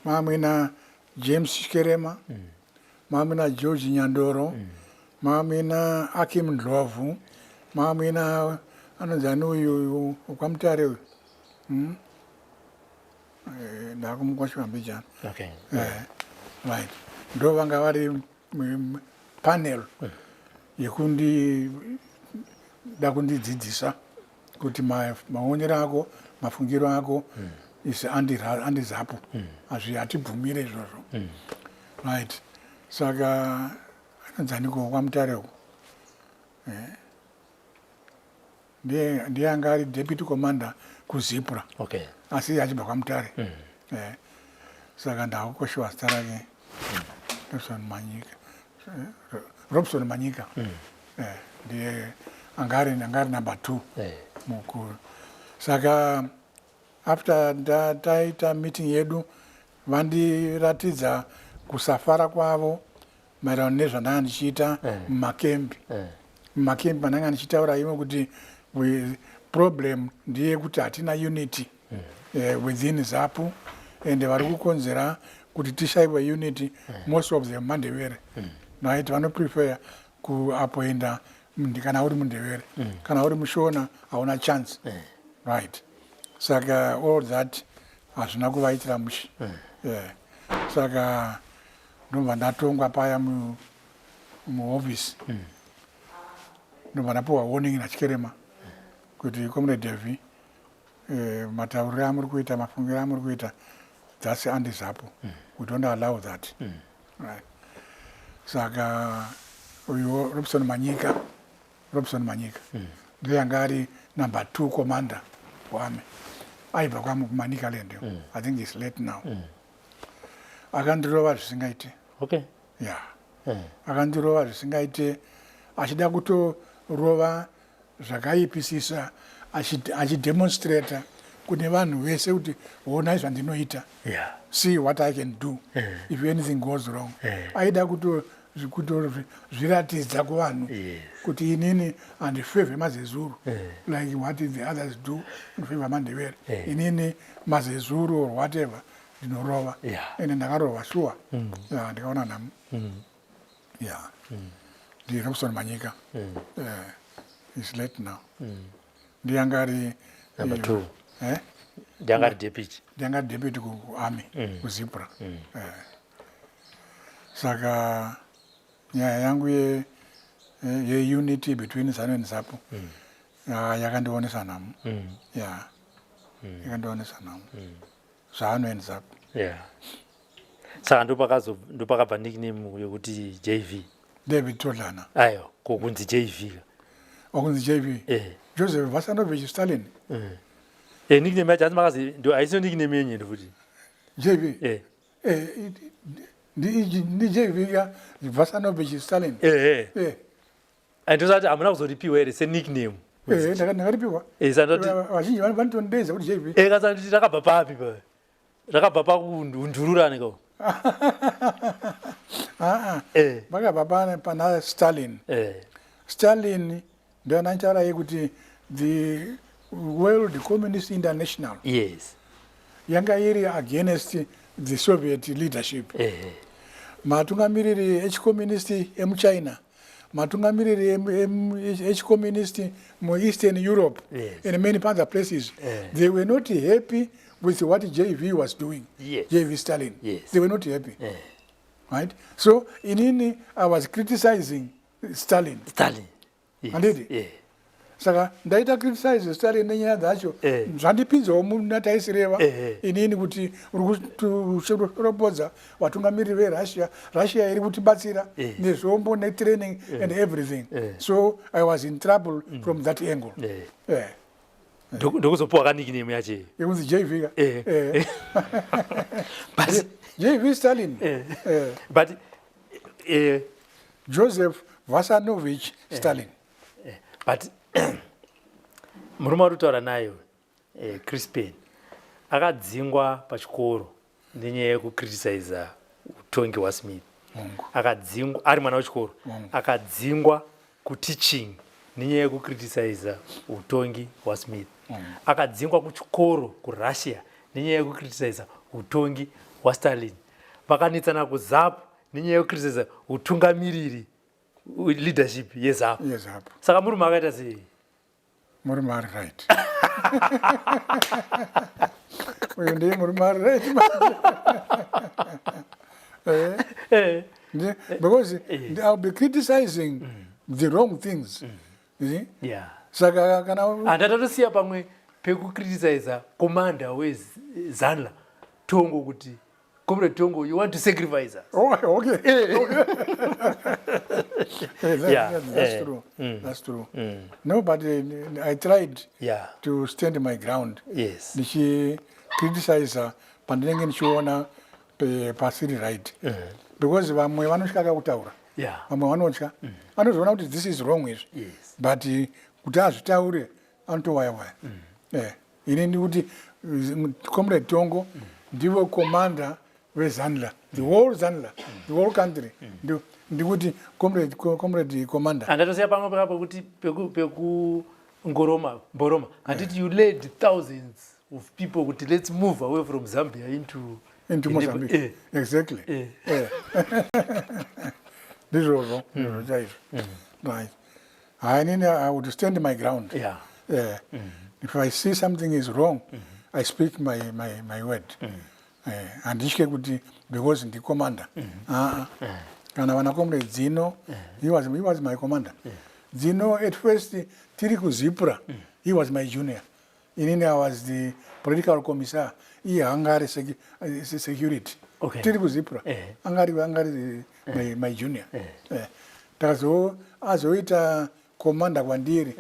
mamwe James Shikerema mamwe George Nyandoro mamwe Akim Ndlovu mamwe anonzi uyu ukwamutare uyu ndakumukwashivambijana right ndo vanga vari panel yekundida kundidzidzisa kuti maonero ako mafungiro ako isi andiZAPU hatibvumire izvozvo right saka anonzaniko kwamutare uko ndiye anga ari deputy commander kuZipra asi achibva kwaMutare saka ndakukoshiwa zita rake Robson Manyika ndiye angari number 2 mukuru saka after taita meeting yedu vandiratidza kusafara kwavo maererano nezvandanga ndichiita mumakembi pandanga ndichitaura imwe kuti problem ndiye kuti hatina unity within ZAPU and vari kukonzera kuti tishayiwe unity most of them mandevere right vanoprefer kuapoinda kana uri mundevere kana uri mushona hauna chance right saka all that hazvina kuvaitira mushe saka ndobva ndatongwa paya muofisi ndobva ndapiwa warning nachirema kuti comrade Devi matauriro amuri kuita mafungiro amuri kuita dzasi andizapo we don't allow that right. Saka uyu Robson Manyika ndiye anga ari number 2 commander wami aibva kwamu kumanika land I think he's late now akandirova zvisingaite okay yeah akandirova zvisingaite achida kutorova zvakaipisisa achidemonstrata kune vanhu vese kuti honai zvandinoita yeah see what I can do if anything goes wrong aida kutozviratidza kuvanhu kuti inini handifevhe mazezuru like what the others do ndifevha mandevere inini mazezuru or whatever ndinorova ende ndakarova sure ndikaona nhamo yeah ndi Robson Manyika is late now ndiyanga ari number 2 ndiyanga ari deputy kuarmy kuzipra saka nyaya yangu ye-unity between ZANU and ZAPU yakandionesa nhamo yakandionesa nhamo ZANU and ZAPU saka ndopakabva nickname yokuti JV David Todlana ayo kokunzi JV okunzi JV Joseph Vasanovich Stalin nickname yacho asi makazi ndo aisiyo nickname yenyu ndokuti JV ndi JV ka Vasanovich Stalin andosati hamuna kuzoripiwa here senickname ndakaripiwa vazhinji vanotondedza kuti JV kasati rakabva papi pa rakabva pakundururani ko vakabva pana Stalin Stalin ndo ananchaura yekuti the World Communist International yes yanga iri against the Soviet leadership matungamiriri echicommunist emuchina matungamiriri echicommunist mueastern Europe and many other places they were not happy with what JV was doing. JV Stalin they were not happy right. So inini I was criticizing Stalin andidi saka ndaita criticize Stalin nenyaya dzacho zvandipinzawo muna taisireva inini kuti uri kuropodza vatungamiriri verussia iri kutibatsira nezvombo netraining and everything so I was in trouble from that angle ndokuzopiwa kanickname yacho yekunzi JV JV Stalin but Joseph Vasanovich Stalin but murume ari kutaura nayo Crispin akadzingwa pachikoro nenyaya yekukriticiza utongi hwaSmith akadzingwa ari mwana wechikoro akadzingwa kuteaching nenyaya yekukriticiza utongi hwaSmith akadzingwa kuchikoro kuRussia nenyaya yekukriticiza utongi hwaStalin vakanetsana kuZAPU nenyaya yekukriticiza utungamiriri leadership yeZAPU saka muri makaita sei murume ari right uyu ndiye murume ari right because I'll be criticizing the wrong things saka kana handatotosiya pamwe pekukriticiza commander weZANLA Tongo kuti Comrade Tongo, you want to sacrifice us. Okay. That's true. That's true. No, but I tried to stand my ground. Yes. She criticized her, but then she wanna pasiri right. Because vamwe vanoshaka kutaura. Vamwe vanotya. Vanozoona kuti this is wrong with. Yes. But kuti azvitaure anotowaya. Ini ndikuti Comrade Tongo ndivo commander weZANLA, the whole ZANLA, the whole country. Ndikuti comrade commander. Andatosiya pamwe pakapo kuti peku Mboroma. Handiti you led thousands of people kuti let's move away from Zambia into Mozambique. Exactly. This was wrong. Right. I would stand my ground. If I see something is wrong, I speak my word. handitye kuti because ndicommander. Kana vana comrade Dzino, he was my commander. Dzino at first tiri kuzipra, he was my junior. Inini I was the political commissar. Iye hangari security. Okay. Tiri kuzipra. Angari my junior. Takazo azoita commander kwandiri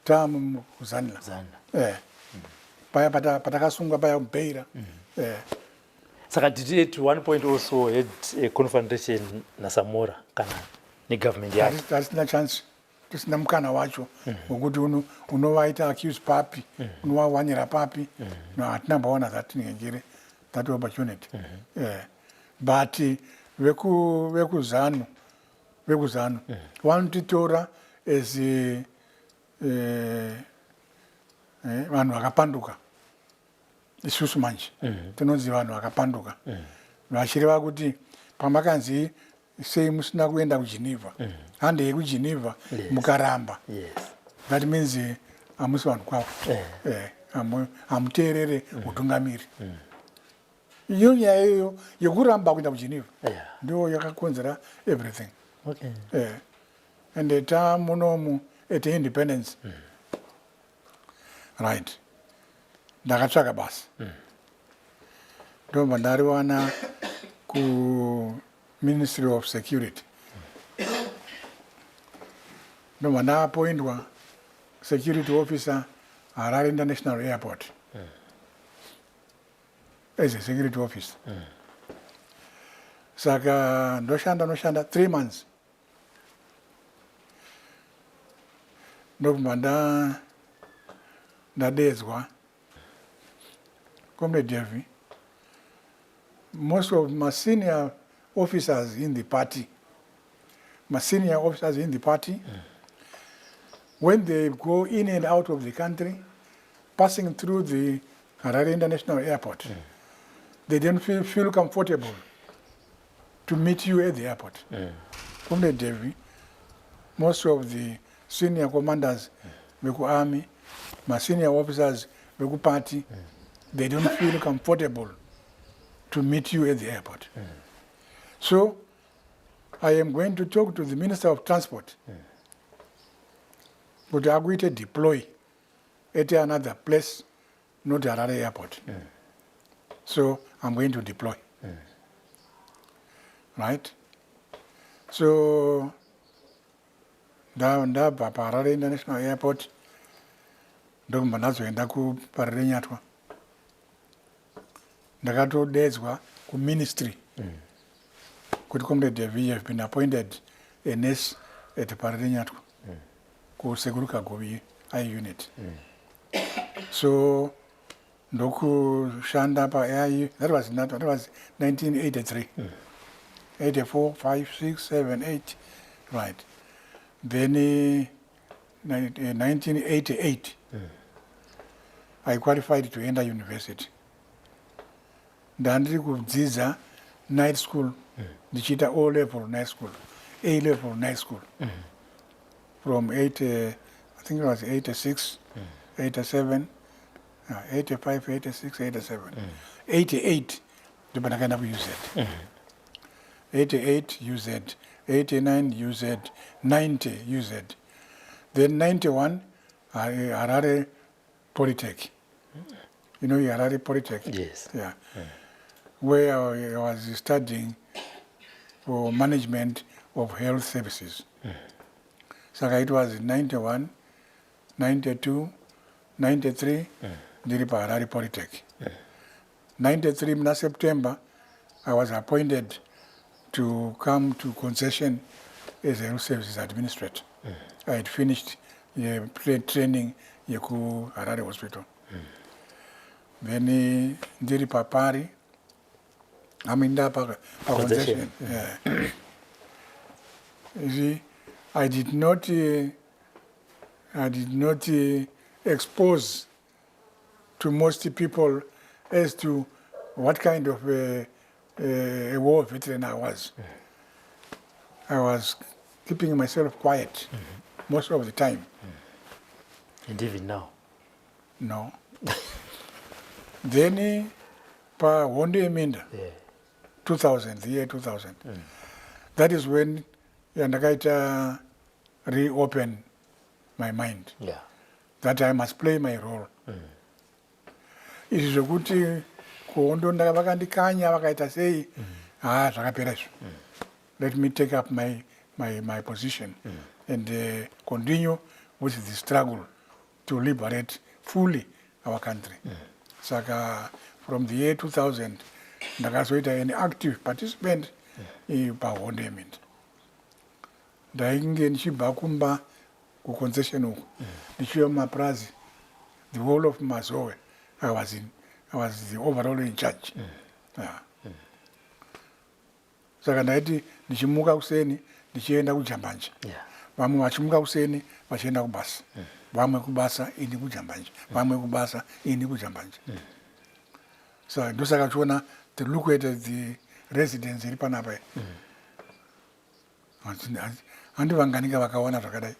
tamu kuzanila. Paya patakasungwa paya Mbeira. Saka did it one point also had a confrontation na Samora kana ni government yake? Tasina chance. Tisina mukana wacho wokuti unovaita accuse papi, unovawanyira papi. No, hatina mbaona that opportunity. But vekuzanu vanotitora as vanhu vakapanduka. Isusu manje tinonzi vanhu vakapanduka. Vachireva kuti pamakanzi sei musina kuenda kuGeneva. Handei kuGeneva mukaramba. That means hamusi vanhu kwavo. Hamuteerere utungamiri. Iyo nyaya iyoyo yekuramba kuenda kuGeneva ndiyo yakakonzera everything. And tamunomu at independence. Right. Ndakatsvaka basa. Ndobva ndariwana ku Ministry of Security. Ndobva ndaappointwa security officer Harare International Airport. As a security officer. Saka ndoshanda 3 months. Ndobva ndadedzwa. Comrade Devi, most of my senior officers in the party, when they go in and out of the country, passing through the Harare International Airport, they don't feel comfortable to meet you at the airport. Comrade Devi, most of the senior commanders, Beku Army, my senior officers, Beku Party, they don't feel comfortable to meet you at the airport. So I am going to talk to the Minister of Transport. But I'm going to deploy at another place, not Harare Airport. So I'm going to deploy. Right? So ndabva paHarare International Airport, ndobva ndazoenda kuParire Nyatwa. Ndakatodedzwa kuMinistry kuti Comrade Devi have been appointed a nurse at Parire Nyatwa kuSekuru Kagovi I unit. So ndokushanda pa that was 1983. 84, 5, 6, 7, 8, right. Then 1988, I qualified to enter university. Ndandiri kudzidza night school, ndichiita O-level night school, A-level night school. From I think it was 86, 87, 85, 86, 87. 88, ndibva ndakaenda kuUZ. 88 UZ, 89 UZ, 90 UZ. Then 91, Harare Polytech. You know Harare Polytech? Yes. Yeah. Where I was studying for management of health services. So it was 91, 92, 93, ndiri paHarare Polytech. 93 in September, I was appointed to come to concession as a health services administrator. I had finished the training at Harare Hospital. Then ndiri paPari, I'm in that concession. Yeah. You see, I did not expose to most people as to what kind of a war veteran I was. I was keeping myself quiet most of the time. And even now? No. Then pa Hondo Eminda, 2000, the year 2000. That is when ndakaita reopen my mind that I must play my role. Izvi zvekuti kuhondo vakandikanya vakaita sei, zvakapera izvo. Let me take up my position and continue with the struggle to liberate fully our country. Saka from the year 2000 ndakazoita an active participant paHondo Eminda. Ndainge ndichibva kumba kuconcession uku ndichiuya mumaprazi, the whole of Mazowe, I was the overall in charge. Saka ndaiti ndichimuka kuseni ndichienda kuJambanje, vamwe vachimuka kuseni vachienda kubasa, vamwe kubasa ini kuJambanje, vamwe kubasa ini kuJambanje. So ndosaka chiona to look at the residents iri panapa. Handi vanganika vakaona zvakadai.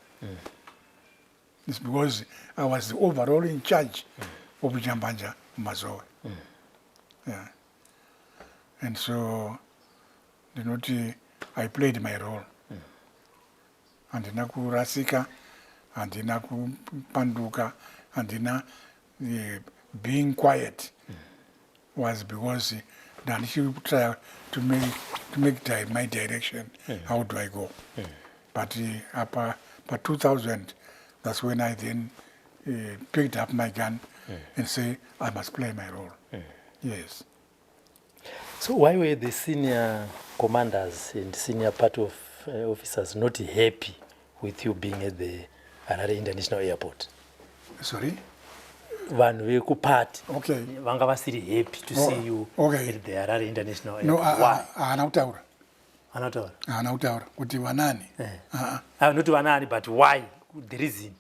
It's because I was the overall in charge of Jambanja Mazowe. Yeah. And so I played my role. Handina kurasika, handina kupanduka, handina being quiet was because then she would try to make my direction. How do I go? But by 2000, that's when I then picked up my gun and say I must play my role. Yes. So why were the senior commanders and senior party of officers not happy with you being at the Harare International Airport? Sorry? Vanhu vekupati Okay. vanga vasiri happy to see you at the Harare International Airport. No, why? haana kutaura. Haana kutaura Kuti vanani? Not vanani, but why? The reason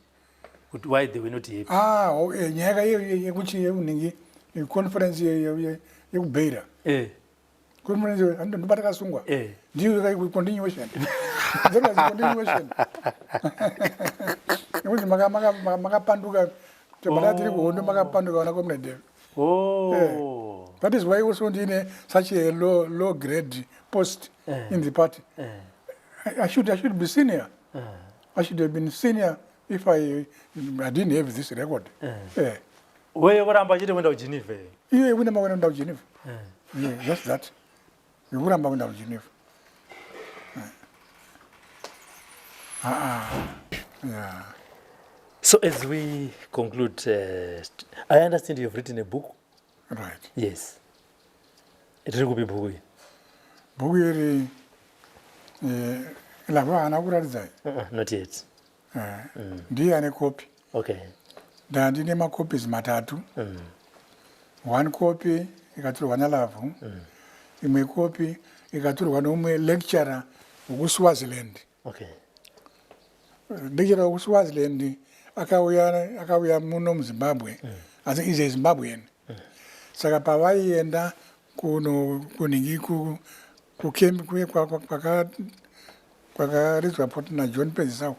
why they were not happy. Nyaya yekuchi yeunhingi conference yekubeira. Conference ndobata kasungwa. Ndiyo continuation. That was continuation. Nekuti makapanduka tiri kuhondo makapanduka wana komnede. That is why also ndine such a low grade post in the party. I should be senior. I should have been senior if I didn't have this record. Wewe kuramba chete kwenda kuGeneva. Iye kuna kwenda kuGeneva. Yeah, just that. Kuramba kwenda kuGeneva. Yeah. So as we conclude, I understand you've written a book. Right. Yes. Riri kupi bhuku iyi? Bhuku iri lava hana kuratidza. Not yet. Ndiye ane copy. Okay. Ndine macopies matatu. One copy ikatorwa naLavu. Imwe copy ikatorwa nomwe lecturer wekuSwaziland. Okay. Lecturer wekuSwaziland akauya muno muZimbabwe. Asi is a Zimbabwean. Saka pavaienda kuningi kukembi kwakaridzwa poti naJohn Penzisau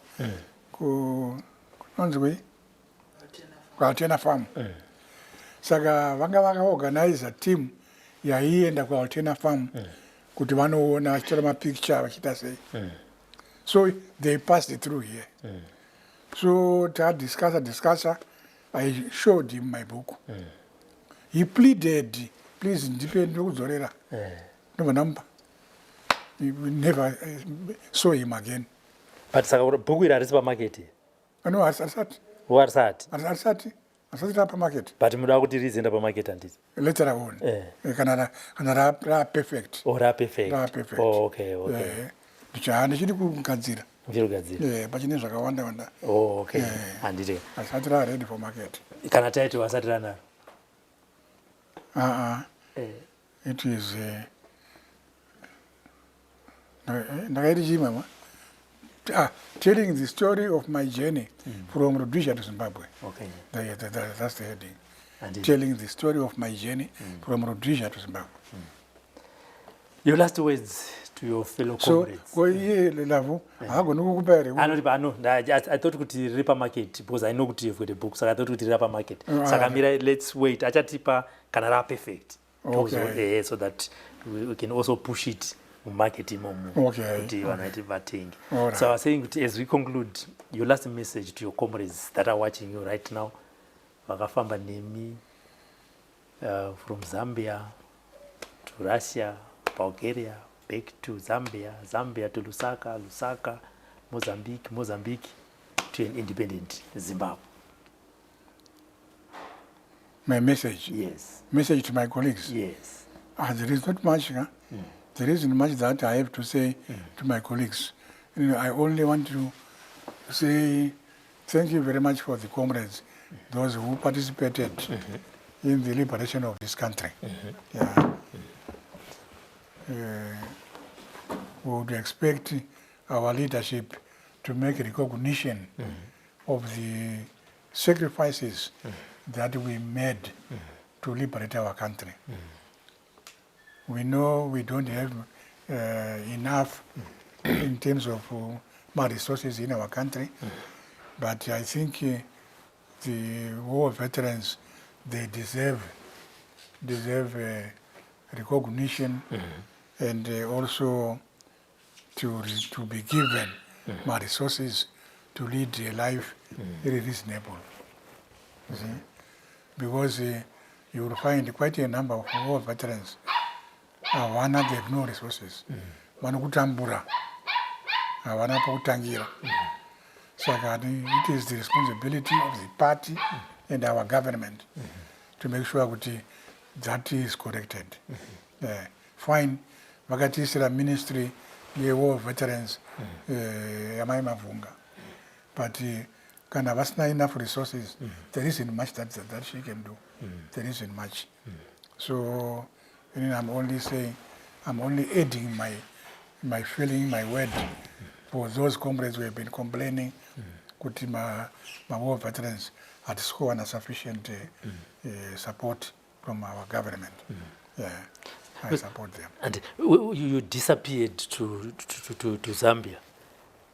kunonzi kuAltena Farm. Saka vanga vakaorganize team yaienda kuAltena Farm kuti vanoona vachitora mapicture vachiita sei. So they passed it through here. So discuss. I showed him my book. He pleaded, please ndipe kuzorera. No number. We never saw him again. But saka bhuku iri harisi pamarket. No, asati. Warisati. Asati rapa market. But muda kuti rizoenda pamarket handiti. Later on. Kana ra perfect. Oh, ra perfect. Ra perfect. Oh, okay. Ndichiri kugadzira. Ndiri pachine zvakawanda. Oh, okay. Handiti. Asati ra ready for market. Kana title asati rana. It is telling the story of my journey from Rhodesia to Zimbabwe. Okay. That's the heading. Handiti. Telling the story of my journey from Rhodesia to Zimbabwe. Your last words to your fellow comrades. So, Lavu, I thought kuti riri pamarket because I know kuti you've got a book. So I thought kuti riri pamarket. Saka mira, let's wait. Achatipa kana ra perfect. Okay. so that we can also push it market imomo Okay, kuti vanaiti vatenge. Alright. So I was saying kuti as we conclude, your last message to your comrades that are watching you right now, vakafamba nemi from Zambia to Russia, Bulgaria, back to Zambia to Lusaka, Mozambique to an independent Zimbabwe. My message. Yes. Message to my colleagues. Yes. There is not much. There isn't much that I have to say to my colleagues. I only want to say thank you very much for the comrades, those who participated in the liberation of this country. Yeah. We would expect our leadership to make recognition of the sacrifices that we made to liberate our country. We know we don't have enough in terms of resources in our country, but I think the war veterans, they deserve recognition and also to be given more resources to lead a life very reasonable. You see? Because you will find quite a number of war veterans. One, they have no resources. One kutambura, one kutangira. So it is the responsibility of the party and our government to make sure that is corrected. Fine, vakatisira ministry ye-war veterans yamai mavunga, but kana vasina enough resources, there isn't much that she can do. There isn't much. So I'm only saying, I'm only adding my feeling, my word for those comrades who have been complaining kuti my war veterans had scored sufficient support from our government. Yeah, I support them. And you disappeared to Zambia.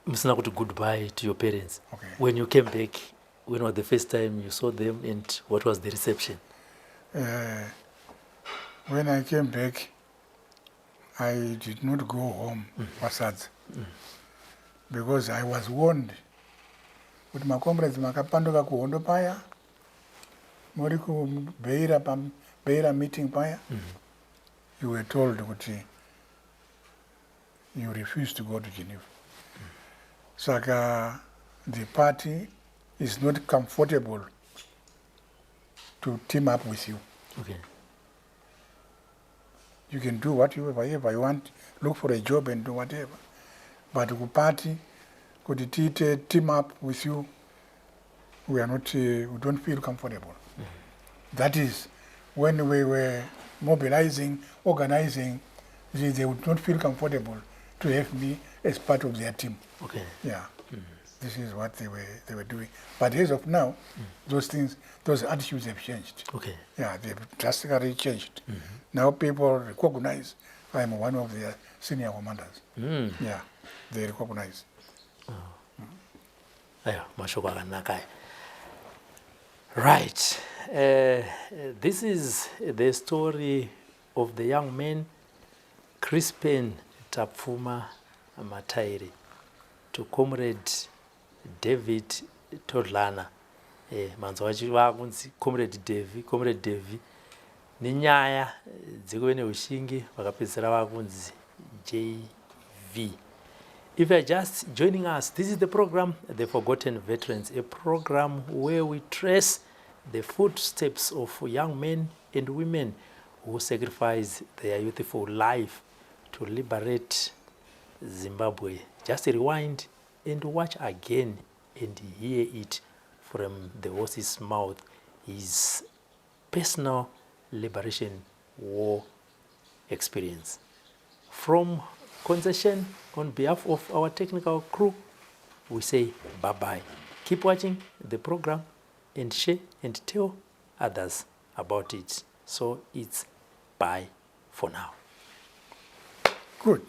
Musina kuti goodbye to your parents. Okay. When you came back, when was the first time you saw them and what was the reception? When I came back, I did not go home, Wasad, because I was warned. With my comrades, makapanduka kuhondo paya, moriku beira meeting paya, you were told that you refused to go to Geneva. Saka, the party is not comfortable to team up with you. Okay. You can do whatever you want, look for a job and do whatever. But the party could team up with you, we don't feel comfortable. That is, when we were mobilizing, organizing, they would not feel comfortable to have me as part of their team. Okay. Yeah. This is what they were doing. But as of now, those attitudes have changed. Okay. Yeah, they've drastically changed. Now people recognize I'm one of their senior commanders. Yeah, they recognize. Mashoko akanaka. Right. This is the story of the young man Crispin Tapfuma Matairi to Comrade David Todlana. Manzo wachi vakunzi Comrade Devi ninyaya dzikuve neushingi vakapedzisira vakunzi JV. If you're just joining us, this is the program The Forgotten Veterans, a program where we trace the footsteps of young men and women who sacrifice their youthful life to liberate Zimbabwe. Just rewind and watch again and hear it from the horse's mouth, his personal liberation war experience. From Concession, on behalf of our technical crew, we say bye-bye. Keep watching the program and share and tell others about it. So it's bye for now. Good.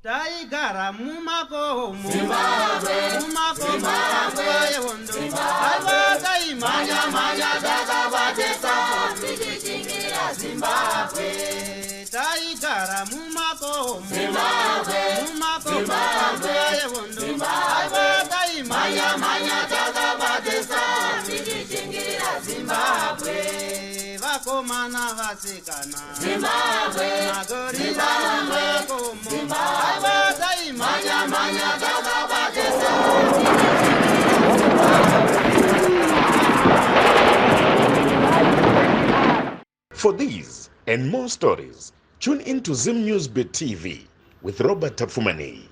taigara mumakomo mumakomo yewondo taimanya takabatesa tichingira Zimbabwe taigara mumakomo yewondo taimanya takabatesa tichingira Zimbabwe vakomana vasikana magorira mumakomo taimanya takabatesa For these and more stories, tune in to Zim News Bit TV with Robert Tafumani.